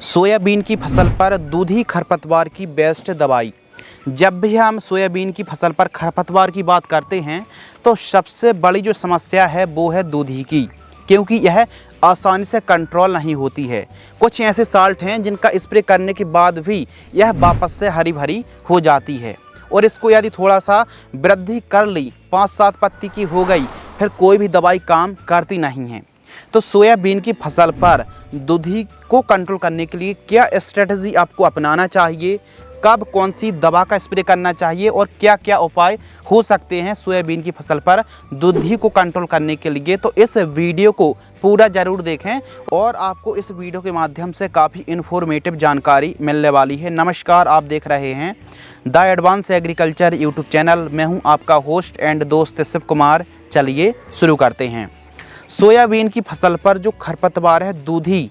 Soybean की फसल पर दूधी खरपतवार की बेस्ट दवाई। जब भी हम सोयाबीन की फसल पर खरपतवार की बात करते हैं तो सबसे बड़ी जो समस्या है वो है दूधी की, क्योंकि यह आसानी से कंट्रोल नहीं होती है। कुछ ऐसे साल्ट हैं जिनका स्प्रे करने के बाद भी यह वापस से हरी भरी हो जाती है, और इसको यदि थोड़ा सा वृद्धि कर ली, 5-7 पत्ती की हो गई, फिर कोई भी दवाई काम करती नहीं है। तो सोयाबीन की फसल पर दूधी को कंट्रोल करने के लिए क्या स्ट्रेटजी आपको अपनाना चाहिए, कब कौन सी दवा का स्प्रे करना चाहिए और क्या क्या उपाय हो सकते हैं सोयाबीन की फसल पर दूधी को कंट्रोल करने के लिए, तो इस वीडियो को पूरा ज़रूर देखें और आपको इस वीडियो के माध्यम से काफ़ी इन्फॉर्मेटिव जानकारी मिलने वाली है। नमस्कार, आप देख रहे हैं the advance agriculture YouTube channel. मैं हूं आपका होस्ट एंड दोस्त शिव कुमार। चलिए शुरू करते हैं। सोयाबीन की फसल पर जो खरपतवार है दूधी,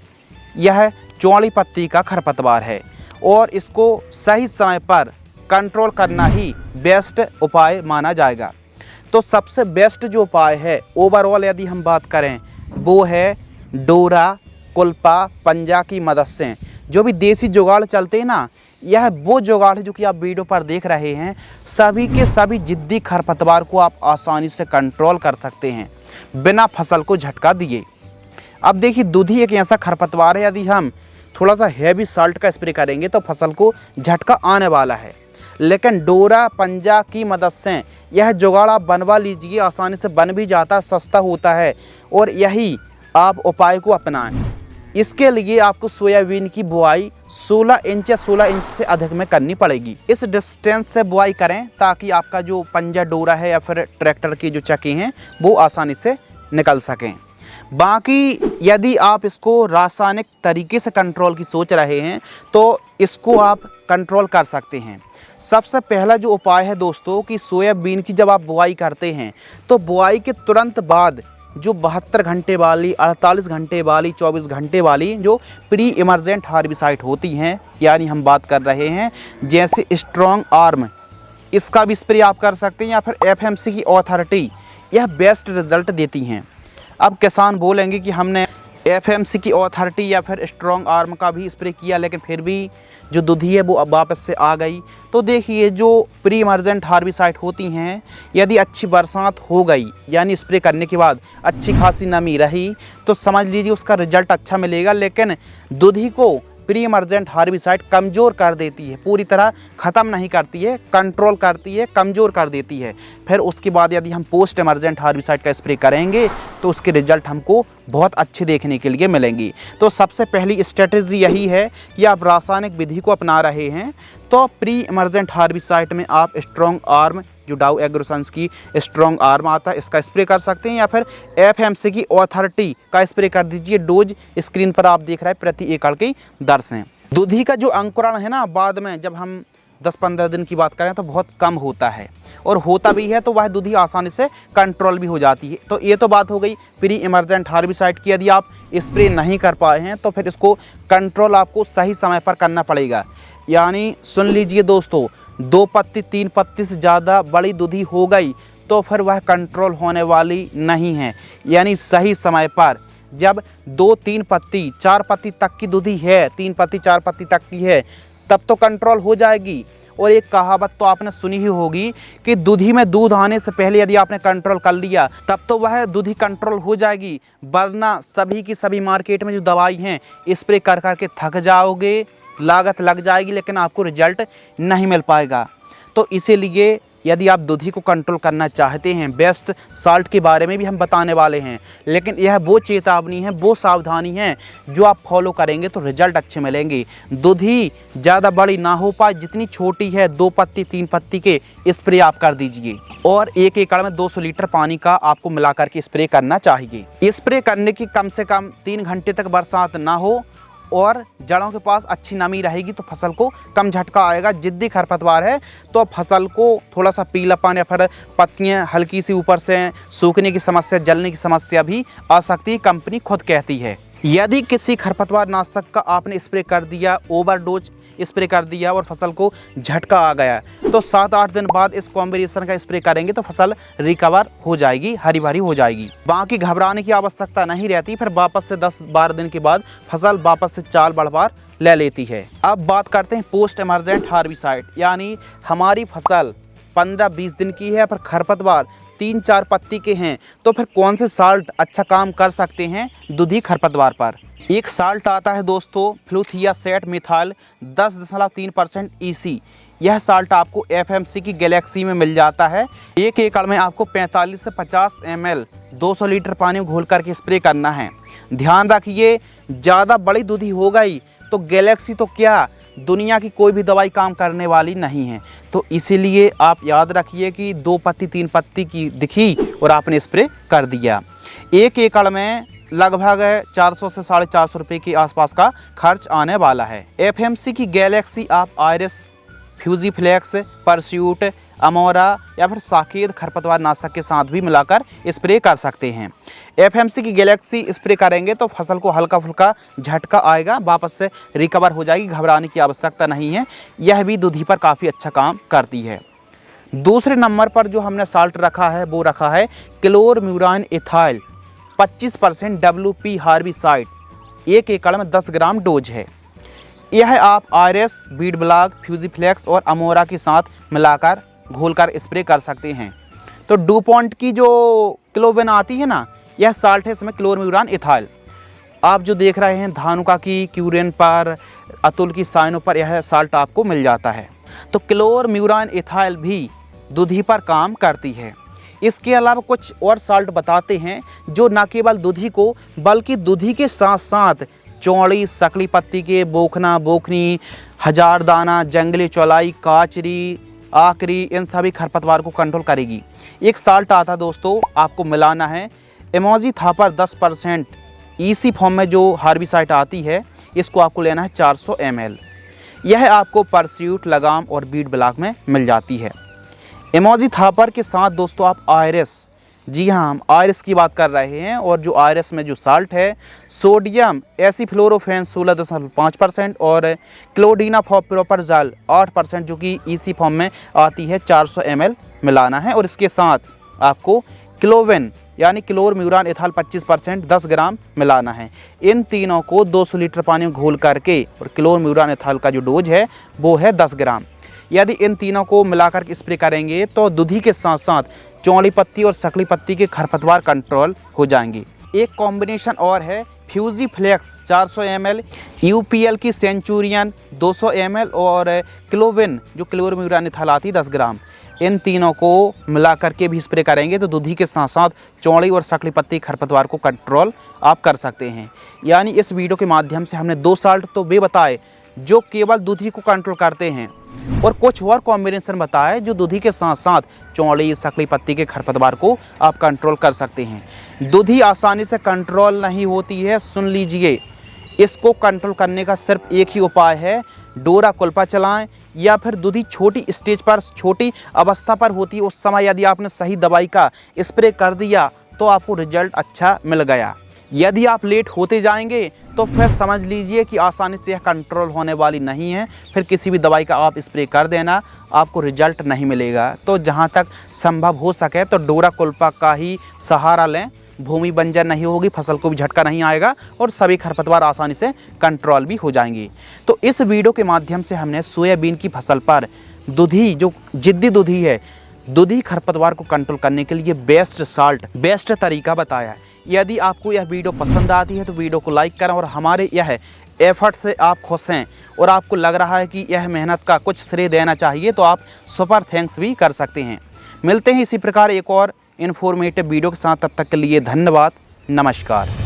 यह चौड़ी पत्ती का खरपतवार है और इसको सही समय पर कंट्रोल करना ही बेस्ट उपाय माना जाएगा। तो सबसे बेस्ट जो उपाय है ओवरऑल यदि हम बात करें वो है डोरा, कुल्पा, पंजा की मदद से जो भी देसी जुगाड़ चलते हैं ना, यह वो जुगाड़ है जो कि आप वीडियो पर देख रहे हैं। सभी के सभी जिद्दी खरपतवार को आप आसानी से कंट्रोल कर सकते हैं बिना फसल को झटका दिए। अब देखिए, दूधी एक ऐसा खरपतवार है, यदि हम थोड़ा सा हैवी साल्ट का स्प्रे करेंगे तो फसल को झटका आने वाला है, लेकिन डोरा, पंजा की मदद से यह जुगाड़ आप बनवा लीजिए। आसानी से बन भी जाता है, सस्ता होता है, और यही आप उपाय को अपनाएं। इसके लिए आपको सोयाबीन की बुआई 16 इंच या 16 इंच से अधिक में करनी पड़ेगी। इस डिस्टेंस से बुआई करें ताकि आपका जो पंजा, डोरा है या फिर ट्रैक्टर की जो चक्की हैं वो आसानी से निकल सकें। बाकी यदि आप इसको रासायनिक तरीके से कंट्रोल की सोच रहे हैं तो इसको आप कंट्रोल कर सकते हैं। सबसे पहला जो उपाय है दोस्तों कि सोयाबीन की जब आप बुआई करते हैं तो बुआई के तुरंत बाद जो 72 घंटे वाली, 48 घंटे वाली, 24 घंटे वाली जो प्री इमर्जेंट हार्बिसाइड होती हैं, यानी हम बात कर रहे हैं जैसे स्ट्रॉन्ग आर्म, इसका भी स्प्रे आप कर सकते हैं, या फिर एफएमसी की ऑथोरिटी, यह बेस्ट रिजल्ट देती हैं। अब किसान बोलेंगे कि हमने एफएमसी की ऑथोरिटी या फिर स्ट्रॉन्ग आर्म का भी स्प्रे किया लेकिन फिर भी जो दूधी है वो अब वापस से आ गई। तो देखिए, जो प्री इमर्जेंट हार्बिसाइड होती हैं, यदि अच्छी बरसात हो गई यानी स्प्रे करने के बाद अच्छी खासी नमी रही तो समझ लीजिए उसका रिजल्ट अच्छा मिलेगा, लेकिन दूधी को प्री इमर्जेंट हार्बिसाइड कमज़ोर कर देती है, पूरी तरह ख़त्म नहीं करती है, कंट्रोल करती है, कमज़ोर कर देती है। फिर उसके बाद यदि हम पोस्ट इमर्जेंट हार्बिसाइड का स्प्रे करेंगे तो उसके रिजल्ट हमको बहुत अच्छे देखने के लिए मिलेंगी। तो सबसे पहली स्ट्रेटजी यही है कि आप रासायनिक विधि को अपना रहे हैं तो प्री इमर्जेंट हार्बिसाइड में आप स्ट्रॉन्ग आर्म, जो डाउ एग्रोसंस की स्ट्रॉन्ग आर्म आता है, इसका स्प्रे कर सकते हैं, या फिर एफएमसी की ऑथोरिटी का स्प्रे कर दीजिए। डोज स्क्रीन पर आप देख रहे हैं प्रति एकड़ की दर से। दूधी का जो अंकुरण है ना, बाद में जब हम 10-15 दिन की बात करें तो बहुत कम होता है, और होता भी है तो वह दूधी आसानी से कंट्रोल भी हो जाती है। तो ये तो बात हो गई प्री इमर्जेंट हार्बिसाइड की। यदि आप स्प्रे नहीं कर पाए हैं तो फिर इसको कंट्रोल आपको सही समय पर करना पड़ेगा। यानी सुन लीजिए दोस्तों, 2 पत्ती 3 पत्ती से ज़्यादा बड़ी दूधी हो गई तो फिर वह कंट्रोल होने वाली नहीं है। यानी सही समय पर जब 2-3 पत्ती 4 पत्ती तक की दूधी है, 3 पत्ती 4 पत्ती तक की है, तब तो कंट्रोल हो जाएगी। और एक कहावत तो आपने सुनी ही होगी कि दूधी में दूध आने से पहले यदि आपने कंट्रोल कर लिया तब तो वह दूधी कंट्रोल हो जाएगी, वरना सभी की सभी मार्केट में जो दवाई हैं स्प्रे कर कर के थक जाओगे, लागत लग जाएगी, लेकिन आपको रिजल्ट नहीं मिल पाएगा। तो इसीलिए यदि आप दूधी को कंट्रोल करना चाहते हैं, बेस्ट साल्ट के बारे में भी हम बताने वाले हैं, लेकिन यह वो चेतावनी है, वो सावधानी है जो आप फॉलो करेंगे तो रिजल्ट अच्छे मिलेंगे। दूधी ज़्यादा बड़ी ना हो पाए, जितनी छोटी है 2 पत्ती 3 पत्ती के स्प्रे आप कर दीजिए, और 1 एकड़ में 200 लीटर पानी का आपको मिला करके स्प्रे करना चाहिए। स्प्रे करने की कम से कम 3 घंटे तक बरसात ना हो और जड़ों के पास अच्छी नमी रहेगी तो फसल को कम झटका आएगा। जिद्दी खरपतवार है तो फसल को थोड़ा सा पीलापन या फिर पत्तियां हल्की सी ऊपर से सूखने की समस्या, जलने की समस्या भी आ सकती है, कंपनी खुद कहती है। यदि किसी खरपतवार नाशक का आपने स्प्रे कर दिया, ओवरडोज स्प्रे कर दिया और फसल को झटका आ गया, तो 7-8 दिन बाद इस कॉम्बिनेशन का स्प्रे करेंगे तो फसल रिकवर हो जाएगी, हरी भरी हो जाएगी। बाकी घबराने की आवश्यकता नहीं रहती। फिर वापस से 10-12 दिन के बाद फसल वापस से चाल बढ़वार ले लेती है। अब बात करते हैं पोस्ट इमर्जेंट हार्बिसाइड, यानी हमारी फसल 15-20 दिन की है पर खरपतवार 3-4 पत्ती के हैं, तो फिर कौन से साल्ट अच्छा काम कर सकते हैं दुधी खरपतवार पर। एक साल्ट आता है दोस्तों फ्लूथियासेट मिथाइल 10.3% EC। यह साल्ट आपको FMC की गैलेक्सी में मिल जाता है। 1 एकड़ में आपको 45 से 50 ml 200 लीटर पानी में घोल करके स्प्रे करना है। ध्यान रखिए, ज़्यादा बड़ी दूधी हो गई तो गैलेक्सी तो क्या दुनिया की कोई भी दवाई काम करने वाली नहीं है। तो इसीलिए आप याद रखिए कि 2 पत्ती 3 पत्ती की दिखी और आपने स्प्रे कर दिया। 1 एकड़ में लगभग 400 से 450 रुपये के आसपास का खर्च आने वाला है। FMC की गैलेक्सी आप आयरिस, फ्यूजीफ्लेक्स, परस्यूट, अमोरा या फिर साकेत खरपतवार नाशक के साथ भी मिलाकर स्प्रे कर सकते हैं। FMC की गैलेक्सी स्प्रे करेंगे तो फसल को हल्का फुल्का झटका आएगा, वापस से रिकवर हो जाएगी, घबराने की आवश्यकता नहीं है। यह भी दूधी पर काफ़ी अच्छा काम करती है। दूसरे नंबर पर जो हमने साल्ट रखा है वो रखा है क्लोरम्यूरान इथाइल 25% WP हार्बिसाइड। 1 एकड़ में 10 ग्राम डोज है। यह आप आयरिस, बीड ब्लॉक, फ्यूजीफ्लेक्स और अमोरा के साथ मिलाकर घोलकर स्प्रे कर सकते हैं। तो डुपॉन्ट की जो क्लोविन आती है ना, यह साल्ट है इसमें क्लोरम्यूरान इथाइल। आप जो देख रहे हैं धानुका की, क्यूरेन पर, अतुल की साइनों पर यह साल्ट आपको मिल जाता है। तो क्लोरम्यूरान इथाइल भी दूधी पर काम करती है। इसके अलावा कुछ और साल्ट बताते हैं जो न केवल दूधी को बल्कि दूधी के साथ साथ चौड़ी, सकली पत्ती के, बोखना, बोखनी, हजारदाना, जंगली चौलाई, काचरी, आकरी, इन सभी खरपतवार को कंट्रोल करेगी। एक साल्ट आता दोस्तों, आपको मिलाना है इमोजीथापर 10% EC फॉर्म में जो हार्बिसाइड आती है, इसको आपको लेना है 400 ml। यह आपको परस्यूट, लगाम और बीड ब्लॉक में मिल जाती है। इमोजीथापर के साथ दोस्तों आप आयरिस, जी हाँ हम आयरिस की बात कर रहे हैं, और जो आयरिस में जो साल्ट है सोडियम एसिफ्लोरोफेन 16.5% और क्लोडिनाफॉप्रोपरजल 8% जो कि EC फॉर्म में आती है 400 ml मिलाना है। और इसके साथ आपको क्लोविन यानी क्लोरम्यूरान इथाइल 25% 10 ग्राम मिलाना है। इन तीनों को 200 लीटर पानी में घोल करके, और क्लोरम्यूरान इथाइल का जो डोज है वो है 10 ग्राम। यदि इन तीनों को मिलाकर के स्प्रे करेंगे तो दूधी के साथ साथ चौड़ी पत्ती और सकली पत्ती के खरपतवार कंट्रोल हो जाएंगे। एक कॉम्बिनेशन और है फ्यूजीफ्लेक्स 400 ml, UPL की सेंचुरियन 200 ml और क्लोविन जो क्लोरम्यूरान इथाइल आती 10 ग्राम। इन तीनों को मिला करके भी स्प्रे करेंगे तो दूधी के साथ साथ चौड़ी और सकली पत्ती खरपतवार को कंट्रोल आप कर सकते हैं। यानी इस वीडियो के माध्यम से हमने 2 साल्ट तो वे बताए जो केवल दूधी को कंट्रोल करते हैं, और कुछ और कॉम्बिनेशन बताए जो दूधी के साथ साथ चौड़ी, सकली पत्ती के खरपतवार को आप कंट्रोल कर सकते हैं। दूधी आसानी से कंट्रोल नहीं होती है, सुन लीजिए। इसको कंट्रोल करने का सिर्फ एक ही उपाय है, डोरा कुल्पा चलाएं, या फिर दूधी छोटी स्टेज पर, छोटी अवस्था पर होती है, उस समय यदि आपने सही दवाई का स्प्रे कर दिया तो आपको रिजल्ट अच्छा मिल गया। यदि आप लेट होते जाएंगे तो फिर समझ लीजिए कि आसानी से यह कंट्रोल होने वाली नहीं है। फिर किसी भी दवाई का आप स्प्रे कर देना, आपको रिजल्ट नहीं मिलेगा। तो जहां तक संभव हो सके तो डोरा कुल्पा का ही सहारा लें। भूमि बंजर नहीं होगी, फसल को भी झटका नहीं आएगा और सभी खरपतवार आसानी से कंट्रोल भी हो जाएंगी। तो इस वीडियो के माध्यम से हमने सोयाबीन की फसल पर दूधी, जो जिद्दी दूधी है, दूधी खरपतवार को कंट्रोल करने के लिए बेस्ट साल्ट, बेस्ट तरीका बताया है। यदि आपको यह वीडियो पसंद आती है तो वीडियो को लाइक करें, और हमारे यह एफर्ट से आप खुश हैं और आपको लग रहा है कि यह मेहनत का कुछ श्रेय देना चाहिए तो आप सुपर थैंक्स भी कर सकते हैं। मिलते हैं इसी प्रकार एक और इन्फॉर्मेटिव वीडियो के साथ, तब तक के लिए धन्यवाद, नमस्कार।